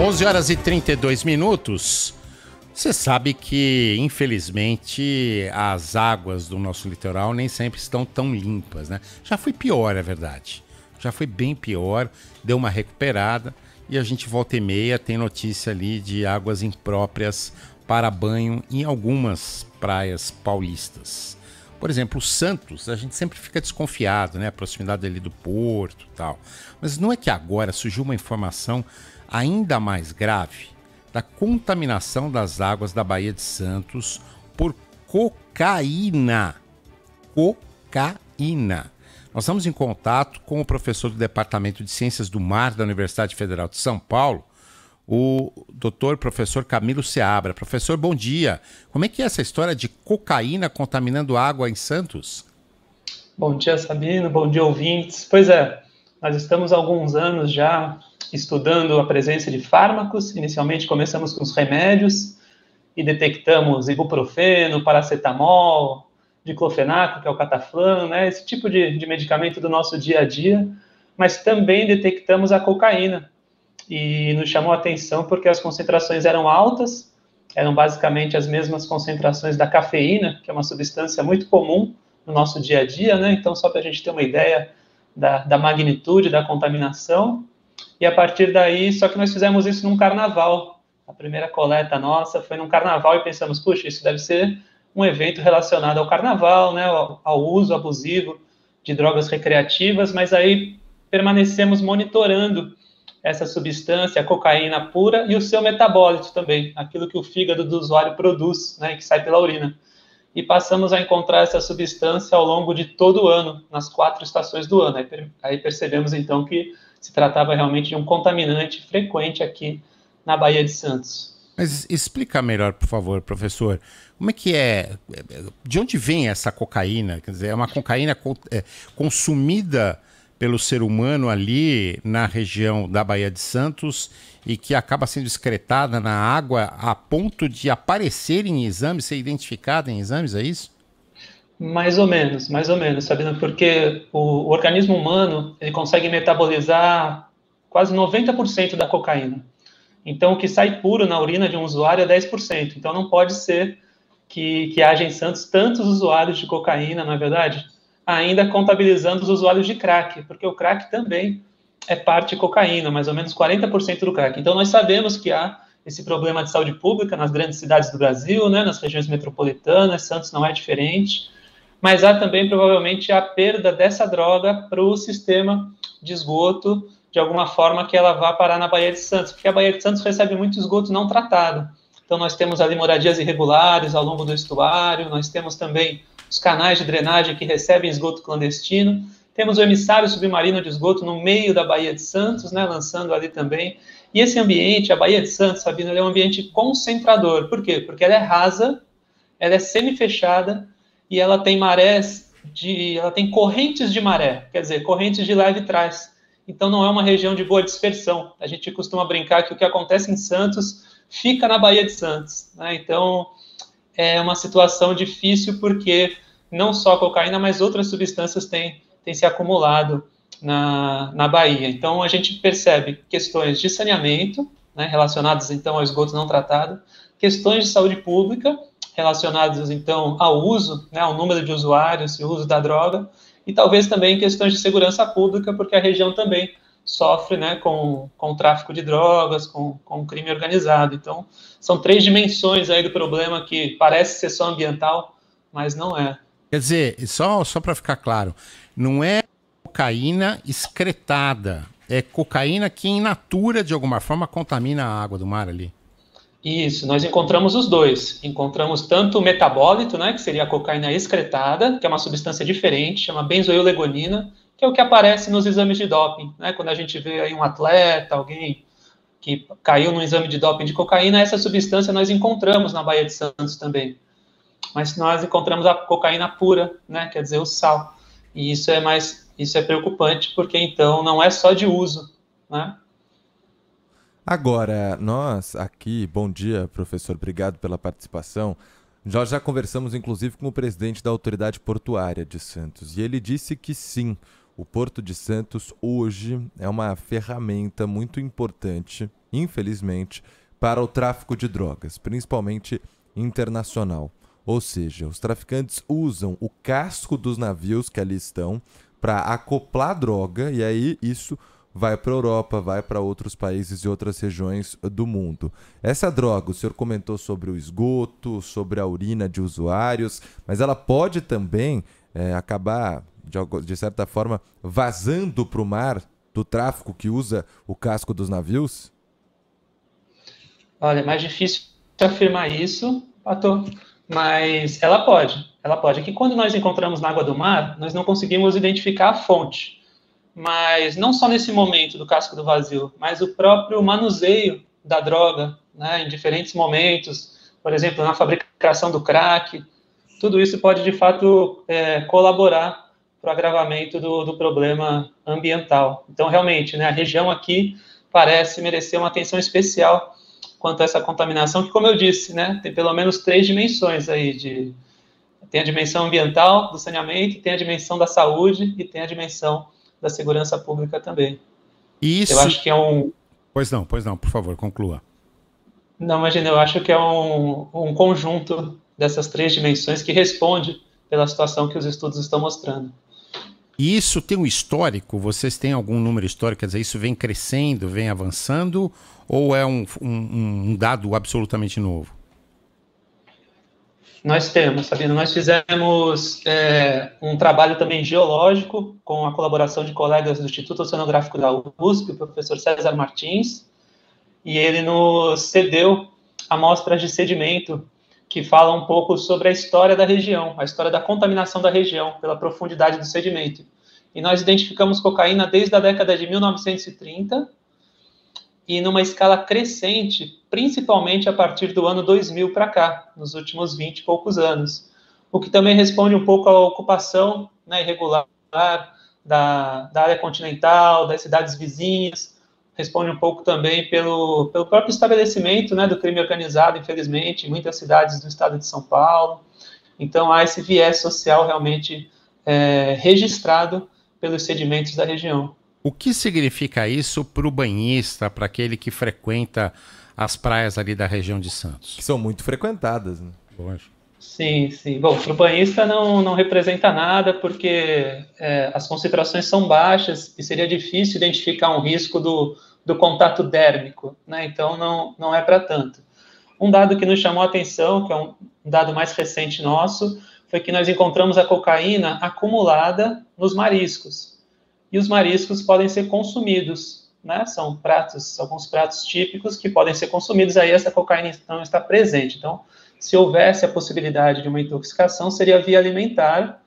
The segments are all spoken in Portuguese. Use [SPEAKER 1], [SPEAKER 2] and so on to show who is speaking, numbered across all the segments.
[SPEAKER 1] 11 horas e 32 minutos. Você sabe que, infelizmente, as águas do nosso litoral nem sempre estão tão limpas, né? Já foi pior, é verdade. Já foi bem pior, deu uma recuperada e a gente volta e meia tem notícia ali de águas impróprias para banho em algumas praias paulistas. Por exemplo, o Santos, a gente sempre fica desconfiado, né? A proximidade ali do porto e tal. Mas não é que agora surgiu uma informação ainda mais grave da contaminação das águas da Baía de Santos por cocaína. Cocaína. Nós estamos em contato com o professor do Departamento de Ciências do Mar da Universidade Federal de São Paulo, o doutor professor Camilo Seabra. Professor, bom dia. Como é que é essa história de cocaína contaminando água em Santos?
[SPEAKER 2] Bom dia, Sabino. Bom dia, ouvintes. Pois é, nós estamos há alguns anos já estudando a presença de fármacos. Inicialmente começamos com os remédios e detectamos ibuprofeno, paracetamol, diclofenaco, que é o cataflã, né? Esse tipo de medicamento do nosso dia a dia, mas também detectamos a cocaína. E nos chamou a atenção porque as concentrações eram altas, eram basicamente as mesmas concentrações da cafeína, que é uma substância muito comum no nosso dia a dia, né? Então, só para a gente ter uma ideia da magnitude da contaminação. E a partir daí, só que nós fizemos isso num carnaval. A primeira coleta nossa foi num carnaval e pensamos, puxa, isso deve ser um evento relacionado ao carnaval, né? Ao uso abusivo de drogas recreativas, mas aí permanecemos monitorando essa substância, a cocaína pura, e o seu metabólito também, aquilo que o fígado do usuário produz, né, que sai pela urina. E passamos a encontrar essa substância ao longo de todo o ano, nas 4 estações do ano. Aí percebemos, então, que se tratava realmente de um contaminante frequente aqui na Baía de Santos.
[SPEAKER 1] Mas explica melhor, por favor, professor. Como é que é? De onde vem essa cocaína? Quer dizer, é uma cocaína consumida pelo ser humano ali na região da Baía de Santos e que acaba sendo excretada na água a ponto de aparecer em exames, ser identificada em exames, é isso?
[SPEAKER 2] Mais ou menos, Sabino, porque o organismo humano ele consegue metabolizar quase 90% da cocaína. Então, o que sai puro na urina de um usuário é 10%. Então, não pode ser que haja em Santos tantos usuários de cocaína, não é verdade? Ainda contabilizando os usuários de crack, porque o crack também é parte de cocaína, mais ou menos 40% do crack. Então, nós sabemos que há esse problema de saúde pública nas grandes cidades do Brasil, né, nas regiões metropolitanas, Santos não é diferente, mas há também, provavelmente, a perda dessa droga para o sistema de esgoto, de alguma forma que ela vá parar na Baía de Santos, porque a Baía de Santos recebe muito esgoto não tratado. Então, nós temos ali moradias irregulares ao longo do estuário, nós temos também os canais de drenagem que recebem esgoto clandestino, temos o emissário submarino de esgoto no meio da Baía de Santos, né, lançando ali também. E esse ambiente, a Baía de Santos, Sabino, é um ambiente concentrador. Por quê? Porque ela é rasa, ela é semi-fechada e ela tem ela tem correntes de maré, quer dizer, correntes de leve trás. Então não é uma região de boa dispersão. A gente costuma brincar que o que acontece em Santos fica na Baía de Santos, né? Então é uma situação difícil porque não só a cocaína, mas outras substâncias têm se acumulado na Bahia. Então a gente percebe questões de saneamento, né, relacionadas então ao esgoto não tratado, questões de saúde pública relacionadas então ao uso, né, ao número de usuários e o uso da droga, e talvez também questões de segurança pública, porque a região também sofre, né, com o tráfico de drogas, com o crime organizado. Então, são 3 dimensões aí do problema que parece ser só ambiental, mas não é.
[SPEAKER 1] Quer dizer, só para ficar claro, não é cocaína excretada, é cocaína que in natura, de alguma forma, contamina a água do mar ali.
[SPEAKER 2] Isso, nós encontramos os dois. Encontramos tanto o metabólito, né, que seria a cocaína excretada, que é uma substância diferente, chama benzoilegonina, que é o que aparece nos exames de doping, né? Quando a gente vê aí um atleta, alguém que caiu num exame de doping de cocaína, essa substância nós encontramos na Baía de Santos também. Mas nós encontramos a cocaína pura, né? Quer dizer, o sal. E isso é preocupante, porque então não é só de uso, né?
[SPEAKER 3] Agora, nós aqui, bom dia, professor, obrigado pela participação. Nós já conversamos, inclusive, com o presidente da Autoridade Portuária de Santos, e ele disse que sim, o Porto de Santos hoje é uma ferramenta muito importante infelizmente, para o tráfico de drogas, principalmente internacional. Ou seja, os traficantes usam o casco dos navios que ali estão para acoplar droga, e aí isso vai para a Europa, vai para outros países e outras regiões do mundo. Essa droga, o senhor comentou sobre o esgoto, sobre a urina de usuários, mas ela pode também acabar, de certa forma, vazando para o mar do tráfico que usa o casco dos navios?
[SPEAKER 2] Olha, é mais difícil afirmar isso, Pato, mas ela pode. Ela pode. É que quando nós encontramos na água do mar, nós não conseguimos identificar a fonte. Mas não só nesse momento do casco do vazio, mas o próprio manuseio da droga, né, em diferentes momentos, por exemplo, na fabricação do crack, tudo isso pode, de fato, colaborar para o agravamento do problema ambiental. Então, realmente, né, a região aqui parece merecer uma atenção especial quanto a essa contaminação, que, como eu disse, né, tem pelo menos 3 dimensões aí, tem a dimensão ambiental, do saneamento, tem a dimensão da saúde e tem a dimensão da segurança pública também.
[SPEAKER 1] Isso...
[SPEAKER 2] Eu acho que é um...
[SPEAKER 1] Pois não, por favor, conclua.
[SPEAKER 2] Não, imagina, eu acho que é um conjunto dessas 3 dimensões que responde pela situação que os estudos estão mostrando.
[SPEAKER 1] E isso tem um histórico? Vocês têm algum número histórico? Quer dizer, isso vem crescendo, vem avançando, ou é um dado absolutamente novo?
[SPEAKER 2] Nós temos, Sabino, nós fizemos um trabalho também geológico com a colaboração de colegas do Instituto Oceanográfico da USP, o professor César Martins, e ele nos cedeu amostras de sedimento que falam um pouco sobre a história da região, a história da contaminação da região, pela profundidade do sedimento. E nós identificamos cocaína desde a década de 1930 e numa escala crescente, principalmente a partir do ano 2000 para cá, nos últimos 20 e poucos anos. O que também responde um pouco à ocupação, né, irregular da área continental, das cidades vizinhas, responde um pouco também pelo próprio estabelecimento, né, do crime organizado, infelizmente, em muitas cidades do estado de São Paulo. Então, há esse viés social realmente registrado pelos sedimentos da região.
[SPEAKER 1] O que significa isso para o banhista, para aquele que frequenta as praias ali da região de Santos?
[SPEAKER 3] Que são muito frequentadas, né?
[SPEAKER 1] Lógico.
[SPEAKER 2] Sim, sim. Bom, para o banhista não representa nada, porque as concentrações são baixas e seria difícil identificar um risco do contato dérmico, né? Então, não é para tanto. Um dado que nos chamou a atenção, que é um dado mais recente nosso, foi que nós encontramos a cocaína acumulada nos mariscos. E os mariscos podem ser consumidos, né? São alguns pratos típicos que podem ser consumidos, aí essa cocaína não está presente. Então, se houvesse a possibilidade de uma intoxicação, seria via alimentar,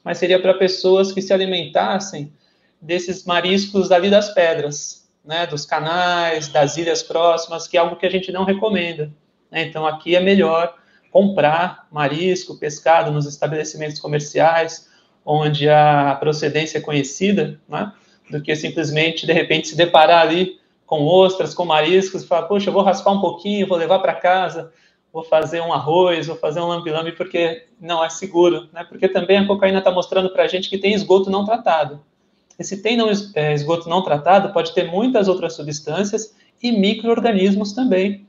[SPEAKER 2] mas seria para pessoas que se alimentassem desses mariscos ali das pedras, né? Dos canais, das ilhas próximas, que é algo que a gente não recomenda, né? Então, aqui é melhor comprar marisco, pescado nos estabelecimentos comerciais, onde a procedência é conhecida, né, do que simplesmente, de repente, se deparar ali com ostras, com mariscos, e falar, poxa, eu vou raspar um pouquinho, vou levar para casa, vou fazer um arroz, vou fazer um lambe-lambe, porque não é seguro, né, porque também a cocaína está mostrando para a gente que tem esgoto não tratado. E se tem esgoto não tratado, pode ter muitas outras substâncias e micro-organismos também,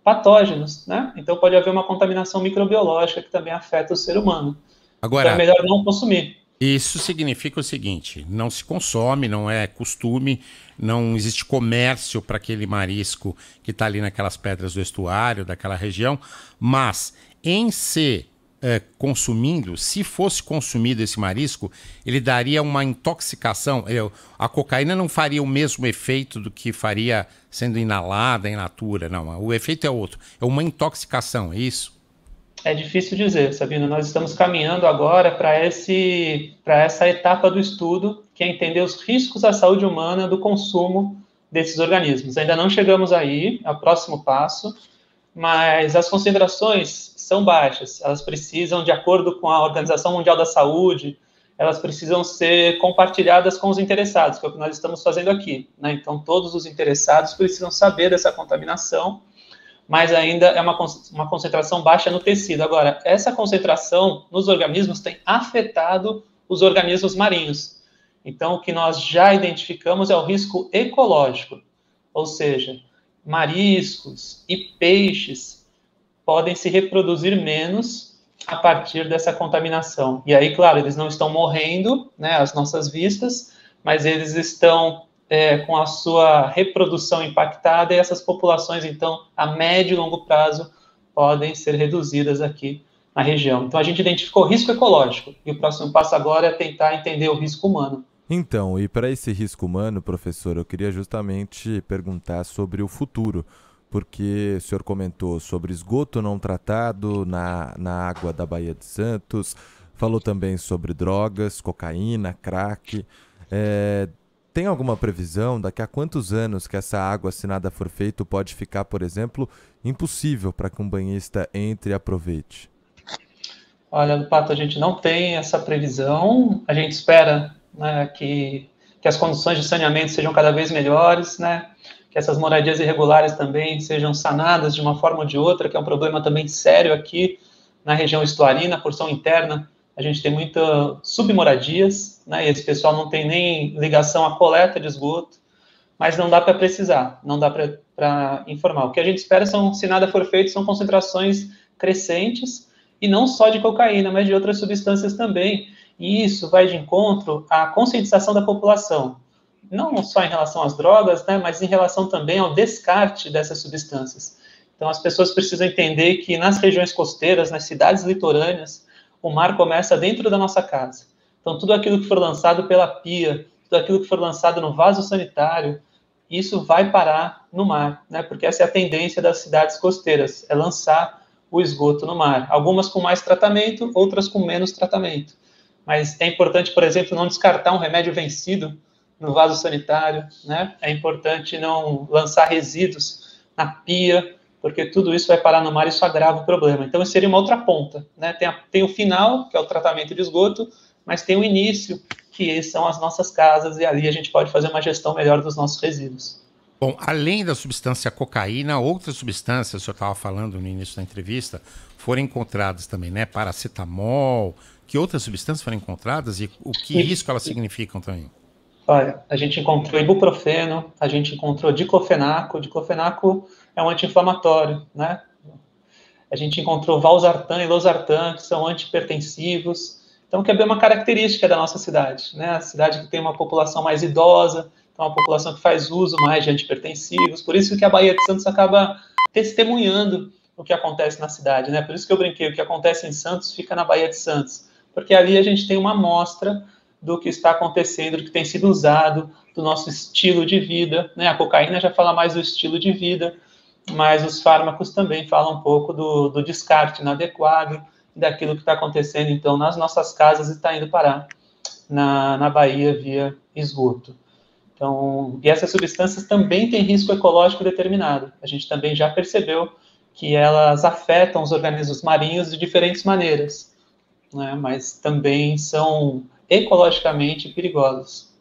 [SPEAKER 2] patógenos, né, então pode haver uma contaminação microbiológica que também afeta o ser humano.
[SPEAKER 1] Agora,
[SPEAKER 2] então é melhor não consumir.
[SPEAKER 1] Isso significa o seguinte: não se consome, não é costume, não existe comércio para aquele marisco que está ali naquelas pedras do estuário, daquela região, mas em se consumindo, se fosse consumido esse marisco, ele daria uma intoxicação. A cocaína não faria o mesmo efeito do que faria sendo inalada, in natura, não. O efeito é outro, é uma intoxicação, é isso?
[SPEAKER 2] É difícil dizer, Sabino. Nós estamos caminhando agora para essa etapa do estudo, que é entender os riscos à saúde humana do consumo desses organismos. Ainda não chegamos aí, é o próximo passo, mas as concentrações são baixas. Elas precisam, de acordo com a Organização Mundial da Saúde, elas precisam ser compartilhadas com os interessados, que é o que nós estamos fazendo aqui, né? Então, todos os interessados precisam saber dessa contaminação, mas ainda é uma concentração baixa no tecido. Agora, essa concentração nos organismos tem afetado os organismos marinhos. Então, o que nós já identificamos é o risco ecológico, ou seja, mariscos e peixes podem se reproduzir menos a partir dessa contaminação. E aí, claro, eles não estão morrendo, né, às nossas vistas, mas eles estão com a sua reprodução impactada, e essas populações, então, a médio e longo prazo, podem ser reduzidas aqui na região. Então, a gente identificou o risco ecológico, e o próximo passo agora é tentar entender o risco humano.
[SPEAKER 3] Então, e para esse risco humano, professor, eu queria justamente perguntar sobre o futuro, porque o senhor comentou sobre esgoto não tratado na água da Baía de Santos, falou também sobre drogas, cocaína, crack. Tem alguma previsão daqui a quantos anos que essa água, se nada for feito, pode ficar, por exemplo, impossível para que um banhista entre e aproveite?
[SPEAKER 2] Olha, Pato, a gente não tem essa previsão. A gente espera, né, que as condições de saneamento sejam cada vez melhores, né, que essas moradias irregulares também sejam sanadas de uma forma ou de outra, que é um problema também sério aqui na região estuarina, porção interna. A gente tem muitas submoradias, né, e esse pessoal não tem nem ligação à coleta de esgoto, mas não dá para precisar, não dá para informar. O que a gente espera são, se nada for feito, são concentrações crescentes, e não só de cocaína, mas de outras substâncias também. E isso vai de encontro à conscientização da população, não só em relação às drogas, né, mas em relação também ao descarte dessas substâncias. Então, as pessoas precisam entender que nas regiões costeiras, nas cidades litorâneas, o mar começa dentro da nossa casa. Então, tudo aquilo que for lançado pela pia, tudo aquilo que for lançado no vaso sanitário, isso vai parar no mar, né? Porque essa é a tendência das cidades costeiras, é lançar o esgoto no mar. Algumas com mais tratamento, outras com menos tratamento. Mas é importante, por exemplo, não descartar um remédio vencido no vaso sanitário, né? É importante não lançar resíduos na pia, porque tudo isso vai parar no mar e isso agrava o problema. Então, isso seria uma outra ponta, né? Tem o final, que é o tratamento de esgoto, mas tem o início, que são as nossas casas, e ali a gente pode fazer uma gestão melhor dos nossos resíduos.
[SPEAKER 1] Bom, além da substância cocaína, outras substâncias, o senhor estava falando no início da entrevista, foram encontradas também, né? Paracetamol, que outras substâncias foram encontradas e o que risco elas significam também?
[SPEAKER 2] Olha, a gente encontrou ibuprofeno, a gente encontrou diclofenaco. Diclofenaco é um anti-inflamatório, né? A gente encontrou valsartan e losartan, que são antihipertensivos. Então, que é bem uma característica da nossa cidade, né? A cidade que tem uma população mais idosa, então uma população que faz uso mais de antihipertensivos. Por isso que a Baía de Santos acaba testemunhando o que acontece na cidade, né? Por isso que eu brinquei, o que acontece em Santos fica na Baía de Santos, porque ali a gente tem uma amostra do que está acontecendo, do que tem sido usado, do nosso estilo de vida, né? A cocaína já fala mais do estilo de vida, mas os fármacos também falam um pouco do descarte inadequado, daquilo que está acontecendo, então, nas nossas casas e está indo parar na Bahia via esgoto. Então, e essas substâncias também têm risco ecológico determinado. A gente também já percebeu que elas afetam os organismos marinhos de diferentes maneiras, né? Mas também são ecologicamente perigosos.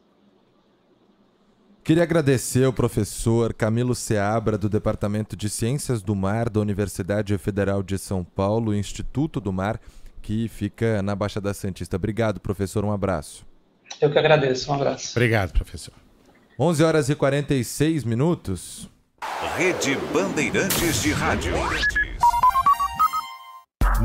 [SPEAKER 3] Queria agradecer ao professor Camilo Seabra, do Departamento de Ciências do Mar da Universidade Federal de São Paulo, Instituto do Mar, que fica na Baixada Santista. Obrigado, professor. Um abraço.
[SPEAKER 2] Eu que agradeço. Um abraço.
[SPEAKER 1] Obrigado, professor.
[SPEAKER 3] 11h46.
[SPEAKER 4] Rede Bandeirantes de Rádio.